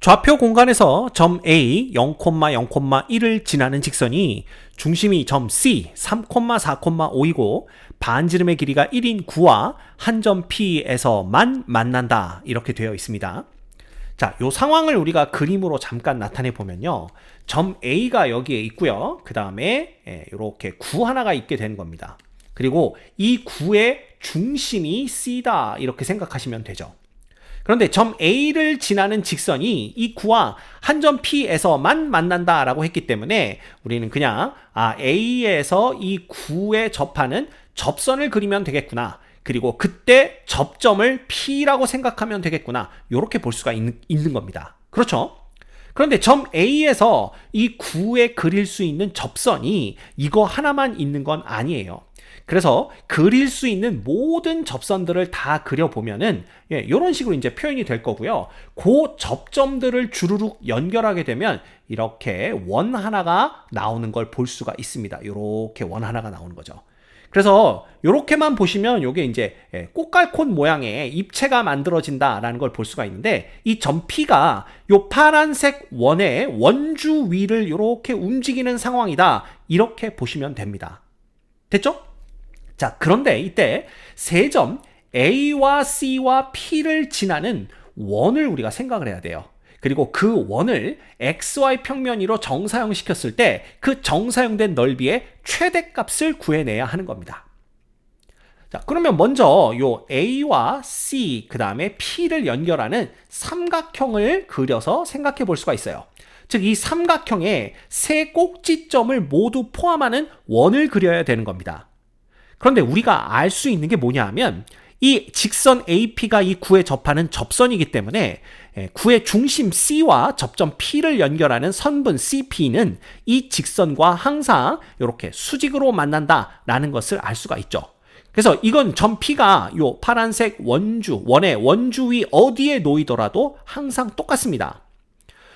좌표 공간에서 점 A 0,0,1을 지나는 직선이 중심이 점 C 3,4,5이고 반지름의 길이가 1인 9와 한 점 P에서만 만난다 이렇게 되어 있습니다. 자, 이 상황을 우리가 그림으로 잠깐 나타내 보면요. 점 A가 여기에 있고요. 그 다음에 이렇게 구 하나가 있게 되는 겁니다. 그리고 이 구의 중심이 C다 이렇게 생각하시면 되죠. 그런데 점 A를 지나는 직선이 이 구와 한 점 P에서만 만난다라고 했기 때문에 우리는 그냥 A에서 이 구에 접하는 접선을 그리면 되겠구나. 그리고 그때 접점을 P라고 생각하면 되겠구나. 이렇게 볼 수가 있는 겁니다. 그렇죠? 그런데 점 A에서 이 구에 그릴 수 있는 접선이 이거 하나만 있는 건 아니에요. 그래서 그릴 수 있는 모든 접선들을 다 그려보면은 이런 식으로 이제 표현이 될 거고요. 그 접점들을 주르륵 연결하게 되면 이렇게 원 하나가 나오는 걸 볼 수가 있습니다. 이렇게 원 하나가 나오는 거죠. 그래서 이렇게만 보시면 이게 이제 꽃갈콘 모양의 입체가 만들어진다라는 걸 볼 수가 있는데 이 점 P가 이 파란색 원의 원주 위를 이렇게 움직이는 상황이다. 이렇게 보시면 됩니다. 됐죠? 자, 그런데 이때 세 점 A와 C와 P를 지나는 원을 우리가 생각을 해야 돼요. 그리고 그 원을 XY 평면 위로 정사형 시켰을 때 그 정사형된 넓이의 최대값을 구해내야 하는 겁니다. 자, 그러면 먼저 요 A와 C 그 다음에 P를 연결하는 삼각형을 그려서 생각해 볼 수가 있어요. 즉 이 삼각형에 세 꼭지점을 모두 포함하는 원을 그려야 되는 겁니다. 그런데 우리가 알 수 있는 게 뭐냐 하면 이 직선 AP가 이 구에 접하는 접선이기 때문에 구의 중심 C와 접점 P를 연결하는 선분 CP는 이 직선과 항상 이렇게 수직으로 만난다라는 것을 알 수가 있죠. 그래서 이건 점 P가 요 파란색 원의 원주 위 어디에 놓이더라도 항상 똑같습니다.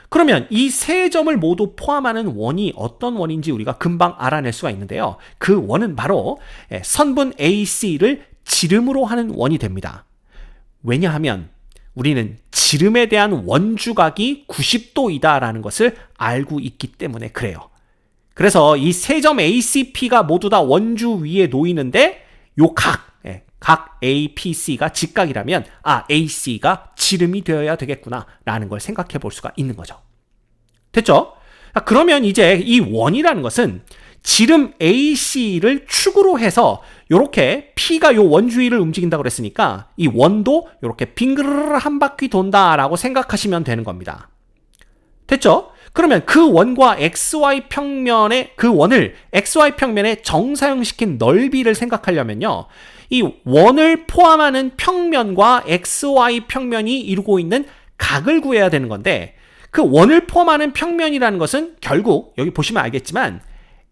그러면 이 세 점을 모두 포함하는 원이 어떤 원인지 우리가 금방 알아낼 수가 있는데요. 그 원은 바로 선분 AC를 지름으로 하는 원이 됩니다. 왜냐하면 우리는 지름에 대한 원주각이 90도이다라는 것을 알고 있기 때문에 그래요. 그래서 이 세 점 ACP가 모두 다 원주 위에 놓이는데 요 각 APC가 직각이라면 AC가 지름이 되어야 되겠구나라는 걸 생각해 볼 수가 있는 거죠. 됐죠? 그러면 이제 이 원이라는 것은 지름 AC를 축으로 해서 이렇게 P가 요 원주 위를 움직인다고 그랬으니까 이 원도 이렇게 빙그르르 한 바퀴 돈다라고 생각하시면 되는 겁니다. 됐죠? 그러면 그 원과 XY 평면의 그 원을 XY 평면에 정사형시킨 넓이를 생각하려면요. 이 원을 포함하는 평면과 XY 평면이 이루고 있는 각을 구해야 되는 건데 그 원을 포함하는 평면이라는 것은 결국 여기 보시면 알겠지만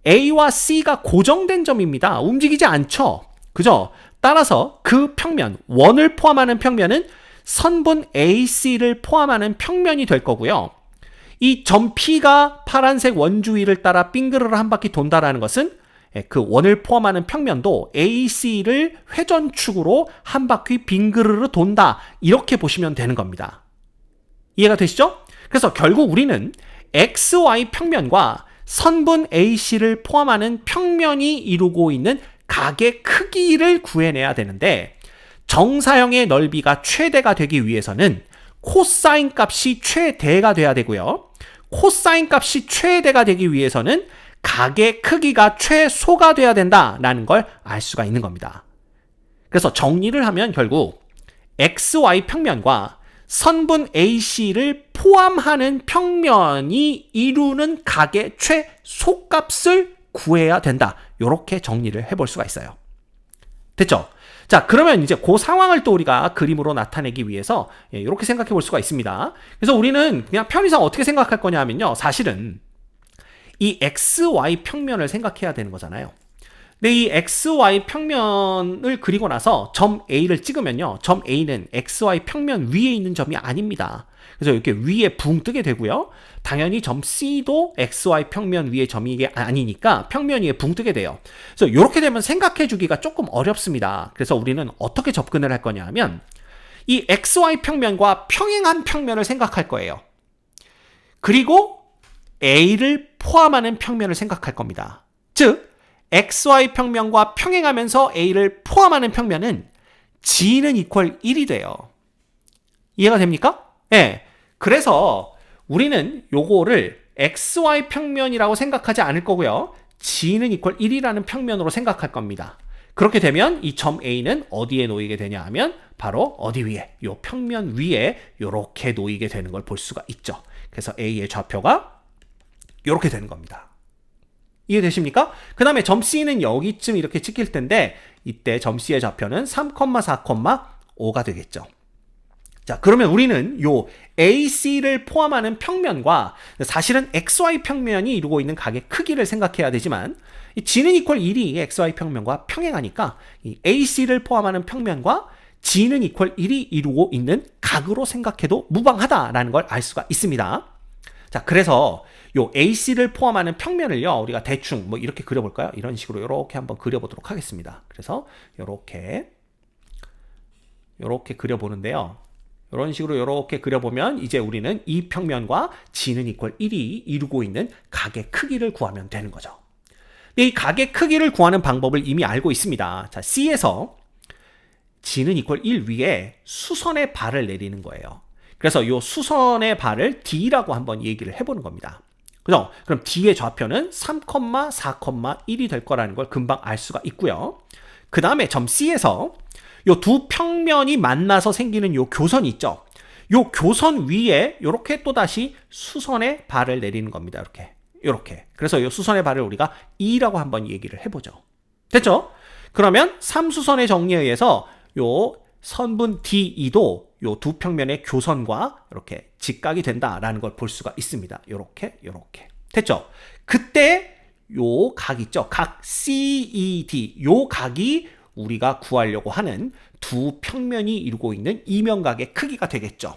A와 C가 고정된 점입니다. 움직이지 않죠. 그죠? 따라서 그 평면, 원을 포함하는 평면은 선분 AC를 포함하는 평면이 될 거고요. 이 점 P가 파란색 원주 위를 따라 빙그르르 한 바퀴 돈다라는 것은 그 원을 포함하는 평면도 AC를 회전축으로 한 바퀴 빙그르르 돈다. 이렇게 보시면 되는 겁니다. 이해가 되시죠? 그래서 결국 우리는 XY 평면과 선분 AC를 포함하는 평면이 이루고 있는 각의 크기를 구해내야 되는데 정사형의 넓이가 최대가 되기 위해서는 코사인 값이 최대가 돼야 되고요. 코사인 값이 최대가 되기 위해서는 각의 크기가 최소가 돼야 된다라는 걸 알 수가 있는 겁니다. 그래서 정리를 하면 결국 XY 평면과 선분 AC를 포함하는 평면이 이루는 각의 최소값을 구해야 된다. 이렇게 정리를 해볼 수가 있어요. 됐죠? 자, 그러면 이제 그 상황을 또 우리가 그림으로 나타내기 위해서 이렇게 생각해 볼 수가 있습니다. 그래서 우리는 그냥 편의상 어떻게 생각할 거냐 하면요. 사실은 이 XY 평면을 생각해야 되는 거잖아요. 근데 이 XY 평면을 그리고 나서 점 A를 찍으면요. 점 A는 XY 평면 위에 있는 점이 아닙니다. 그래서 이렇게 위에 붕 뜨게 되고요. 당연히 점 C도 XY 평면 위의 점이 아니니까 평면 위에 붕 뜨게 돼요. 그래서 이렇게 되면 생각해 주기가 조금 어렵습니다. 그래서 우리는 어떻게 접근을 할 거냐 하면 이 XY 평면과 평행한 평면을 생각할 거예요. 그리고 A를 포함하는 평면을 생각할 겁니다. 즉 XY 평면과 평행하면서 A를 포함하는 평면은 G는 equal 1이 돼요. 이해가 됩니까? 네. 그래서 우리는 요거를 XY 평면이라고 생각하지 않을 거고요. G는 equal 1이라는 평면으로 생각할 겁니다. 그렇게 되면 이 점 A는 어디에 놓이게 되냐 하면 바로 어디 위에, 요 평면 위에 요렇게 놓이게 되는 걸 볼 수가 있죠. 그래서 A의 좌표가 요렇게 되는 겁니다. 이해되십니까? 그 다음에 점 C는 여기쯤 이렇게 찍힐 텐데 이때 점 C의 좌표는 3,4,5가 되겠죠. 자, 그러면 우리는 요 AC를 포함하는 평면과 사실은 XY 평면이 이루고 있는 각의 크기를 생각해야 되지만 이 G는 equal 1이 XY 평면과 평행하니까 이 AC를 포함하는 평면과 G는 equal 1이 이루고 있는 각으로 생각해도 무방하다라는 걸 알 수가 있습니다. 자, 그래서 요 AC를 포함하는 평면을요, 우리가 대충 뭐 이렇게 그려볼까요? 이런 식으로 이렇게 한번 그려보도록 하겠습니다. 그래서 요렇게 그려보는데요. 이런 식으로 이렇게 그려보면 이제 우리는 이 평면과 G는 equal 1이 이루고 있는 각의 크기를 구하면 되는 거죠. 이 각의 크기를 구하는 방법을 이미 알고 있습니다. 자, C에서 G는 equal 1 위에 수선의 발을 내리는 거예요. 그래서 이 수선의 발을 D라고 한번 얘기를 해보는 겁니다. 그죠? 그럼 D의 좌표는 3,4,1이 될 거라는 걸 금방 알 수가 있고요. 그 다음에 점 C에서 요 두 평면이 만나서 생기는 요 교선 있죠? 요 교선 위에 요렇게 또다시 수선의 발을 내리는 겁니다. 요렇게. 그래서 요 수선의 발을 우리가 E라고 한번 얘기를 해보죠. 됐죠? 그러면 3수선의 정리에 의해서 요 선분 DE도 요 두 평면의 교선과 이렇게 직각이 된다라는 걸 볼 수가 있습니다. 요렇게. 됐죠? 그때 요 각 있죠? 각 CED, 요 각이 우리가 구하려고 하는 두 평면이 이루고 있는 이면각의 크기가 되겠죠.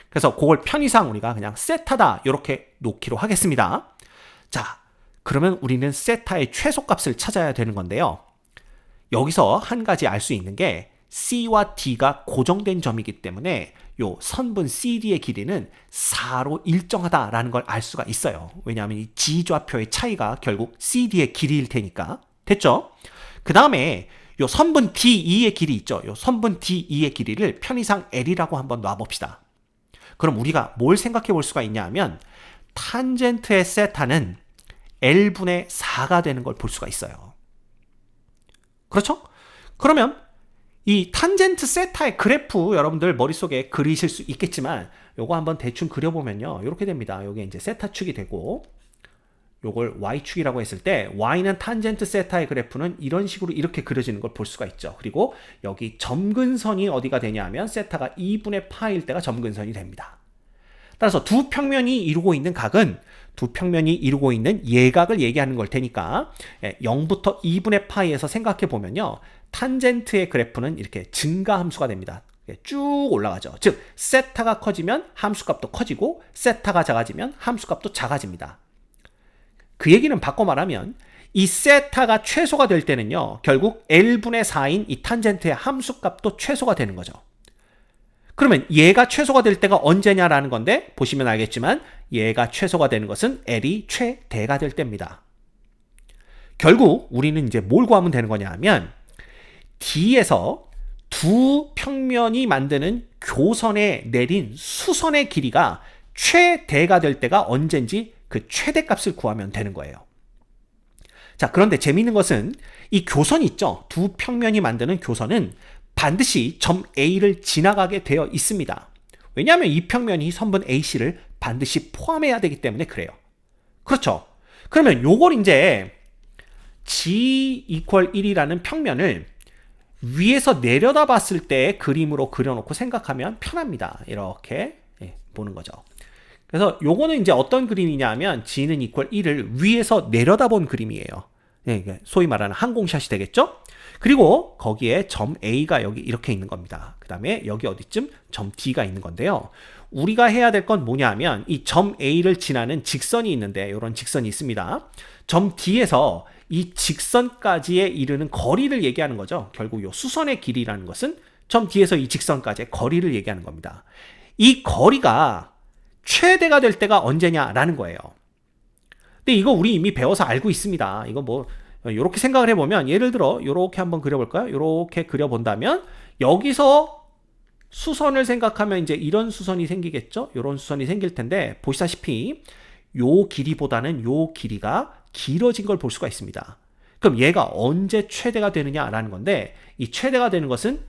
그래서 그걸 편의상 우리가 그냥 세타다 이렇게 놓기로 하겠습니다. 자, 그러면 우리는 세타의 최소값을 찾아야 되는 건데요. 여기서 한 가지 알 수 있는 게 C와 D가 고정된 점이기 때문에 요 선분 CD의 길이는 4로 일정하다라는 걸 알 수가 있어요. 왜냐하면 이 G 좌표의 차이가 결국 CD의 길이일 테니까. 됐죠? 그 다음에 요 선분 DE의 길이 있죠. 요 선분 DE의 길이를 편의상 L이라고 한번 놔봅시다. 그럼 우리가 뭘 생각해 볼 수가 있냐 하면 탄젠트의 세타는 L분의 4가 되는 걸 볼 수가 있어요. 그렇죠? 그러면 이 탄젠트 세타의 그래프 여러분들 머릿속에 그리실 수 있겠지만 요거 한번 대충 그려보면요. 이렇게 됩니다. 요게 이제 세타축이 되고 요걸 y축이라고 했을 때 y는 탄젠트 세타의 그래프는 이런 식으로 이렇게 그려지는 걸 볼 수가 있죠. 그리고 여기 점근선이 어디가 되냐 하면 세타가 2분의 파일 때가 점근선이 됩니다. 따라서 두 평면이 이루고 있는 각은 두 평면이 이루고 있는 예각을 얘기하는 걸 테니까 0부터 2분의 파이에서 생각해 보면요. 탄젠트의 그래프는 이렇게 증가함수가 됩니다. 쭉 올라가죠. 즉 세타가 커지면 함수값도 커지고 세타가 작아지면 함수값도 작아집니다. 그 얘기는 바꿔 말하면 이 세타가 최소가 될 때는요. 결국 L분의 4인 이 탄젠트의 함수값도 최소가 되는 거죠. 그러면 얘가 최소가 될 때가 언제냐라는 건데 보시면 알겠지만 얘가 최소가 되는 것은 L이 최대가 될 때입니다. 결국 우리는 이제 뭘 구하면 되는 거냐 하면 D에서 두 평면이 만드는 교선에 내린 수선의 길이가 최대가 될 때가 언젠지 그 최대값을 구하면 되는 거예요. 자, 그런데 재미있는 것은 이 교선 있죠? 두 평면이 만드는 교선은 반드시 점 A를 지나가게 되어 있습니다. 왜냐하면 이 평면이 선분 AC를 반드시 포함해야 되기 때문에 그래요. 그렇죠? 그러면 요걸 이제 G equal 1이라는 평면을 위에서 내려다 봤을 때 그림으로 그려놓고 생각하면 편합니다. 이렇게 보는 거죠. 그래서 요거는 이제 어떤 그림이냐 하면 G는 equal 1을 위에서 내려다본 그림이에요. 소위 말하는 항공샷이 되겠죠? 그리고 거기에 점 A가 여기 이렇게 있는 겁니다. 그 다음에 여기 어디쯤 점 D가 있는 건데요. 우리가 해야 될 건 뭐냐 하면 이 점 A를 지나는 직선이 있는데 이런 직선이 있습니다. 점 D에서 이 직선까지에 이르는 거리를 얘기하는 거죠. 결국 이 수선의 길이라는 것은 점 D에서 이 직선까지의 거리를 얘기하는 겁니다. 이 거리가 최대가 될 때가 언제냐라는 거예요. 근데 이거 우리 이미 배워서 알고 있습니다. 이거 뭐 이렇게 생각을 해보면 예를 들어 이렇게 한번 그려볼까요? 이렇게 그려본다면 여기서 수선을 생각하면 이제 이런 수선이 생기겠죠? 이런 수선이 생길 텐데 보시다시피 요 길이보다는 요 길이가 길어진 걸 볼 수가 있습니다. 그럼 얘가 언제 최대가 되느냐라는 건데 이 최대가 되는 것은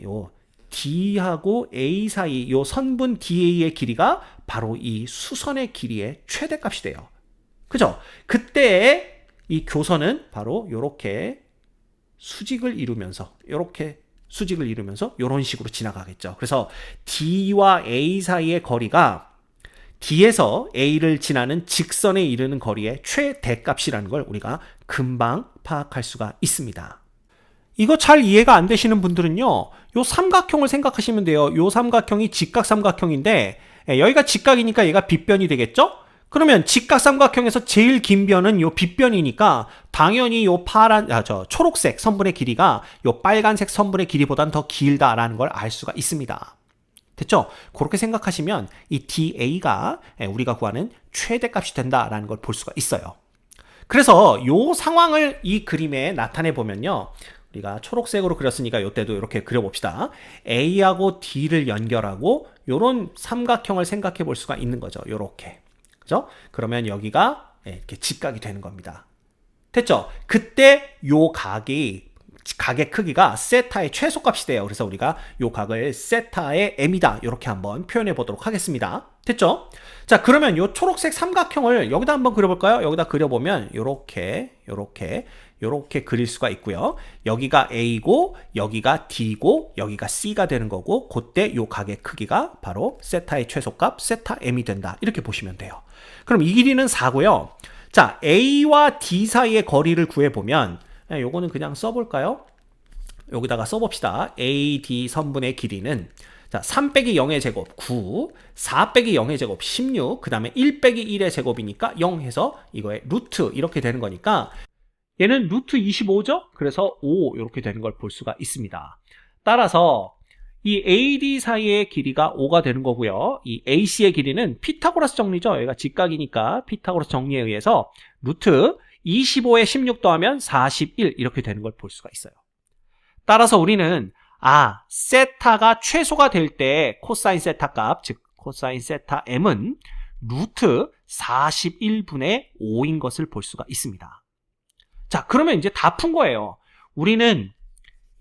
요 D하고 A 사이 요 선분 DA의 길이가 바로 이 수선의 길이의 최대값이 돼요. 그죠? 그때 이 교선은 바로 요렇게 수직을 이루면서 이런 식으로 지나가겠죠. 그래서 D와 A 사이의 거리가 D에서 A를 지나는 직선에 이르는 거리의 최대값이라는 걸 우리가 금방 파악할 수가 있습니다. 이거 잘 이해가 안 되시는 분들은요, 요 삼각형을 생각하시면 돼요. 요 삼각형이 직각삼각형인데 여기가 직각이니까 얘가 빗변이 되겠죠? 그러면 직각삼각형에서 제일 긴 변은 요 빗변이니까 당연히 요 초록색 선분의 길이가 요 빨간색 선분의 길이보단 더 길다라는 걸 알 수가 있습니다. 됐죠? 그렇게 생각하시면 이 DA가 우리가 구하는 최대값이 된다라는 걸 볼 수가 있어요. 그래서 요 상황을 이 그림에 나타내 보면요. 우리가 초록색으로 그렸으니까 이때도 이렇게 그려봅시다. A하고 D를 연결하고 요런 삼각형을 생각해 볼 수가 있는 거죠. 요렇게. 그죠? 그러면 여기가 이렇게 직각이 되는 겁니다. 됐죠? 그때 요 각의 크기가 세타의 최소값이 돼요. 그래서 우리가 요 각을 세타의 m이다. 이렇게 한번 표현해 보도록 하겠습니다. 됐죠? 자, 그러면 요 초록색 삼각형을 여기다 한번 그려볼까요? 여기다 그려보면 요렇게 그릴 수가 있고요. 여기가 A고 여기가 D고 여기가 C가 되는 거고 그때 요 각의 크기가 바로 세타의 최소값 세타 m이 된다. 이렇게 보시면 돼요. 그럼 이 길이는 4고요. 자, A와 D 사이의 거리를 구해보면 요거는 그냥 써볼까요? 여기다가 써봅시다. AD 선분의 길이는 자, 3 빼기 0의 제곱 9, 4 빼기 0의 제곱 16, 그 다음에 1 빼기 1의 제곱이니까 0 해서 이거의 루트 이렇게 되는 거니까 얘는 루트 25죠? 그래서 5 이렇게 되는 걸 볼 수가 있습니다. 따라서 이 AD 사이의 길이가 5가 되는 거고요. 이 AC의 길이는 피타고라스 정리죠. 얘가 직각이니까 피타고라스 정리에 의해서 루트 25에 16 더하면 41 이렇게 되는 걸 볼 수가 있어요. 따라서 우리는 세타가 최소가 될 때 코사인 세타 값, 즉 코사인 세타 m은 루트 41분의 5인 것을 볼 수가 있습니다. 자, 그러면 이제 다 푼 거예요. 우리는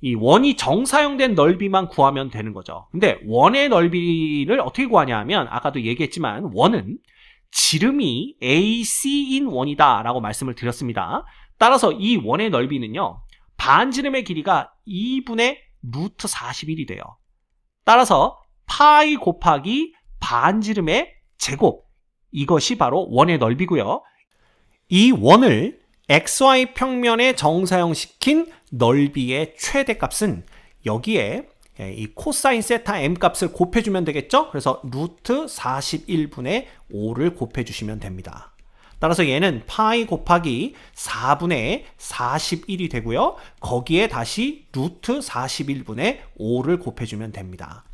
이 원이 정사형된 넓이만 구하면 되는 거죠. 근데 원의 넓이를 어떻게 구하냐 하면 아까도 얘기했지만 원은 지름이 AC인 원이다 라고 말씀을 드렸습니다. 따라서 이 원의 넓이는요, 반지름의 길이가 2분의 루트 41이 돼요. 따라서 파이 곱하기 반지름의 제곱, 이것이 바로 원의 넓이고요. 이 원을 XY 평면에 정사형시킨 넓이의 최대값은 여기에 이 코사인 세타 m 값을 곱해주면 되겠죠? 그래서 루트 41분의 5를 곱해주시면 됩니다. 따라서 얘는 파이 곱하기 4분의 41이 되고요. 거기에 다시 루트 41분의 5를 곱해주면 됩니다.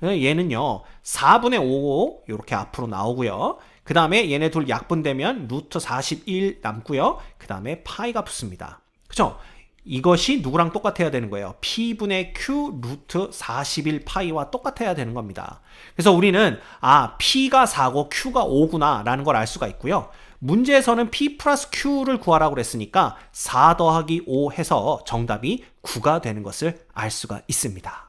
얘는요 4분의 5 이렇게 앞으로 나오고요. 그 다음에 얘네 둘 약분되면 루트 41 남고요. 그 다음에 파이가 붙습니다. 그쵸? 이것이 누구랑 똑같아야 되는 거예요? P분의 Q 루트 41 파이와 똑같아야 되는 겁니다. 그래서 우리는 P가 4고 Q가 5구나 라는 걸 알 수가 있고요. 문제에서는 P 플러스 Q를 구하라고 그랬으니까 4 더하기 5 해서 정답이 9가 되는 것을 알 수가 있습니다.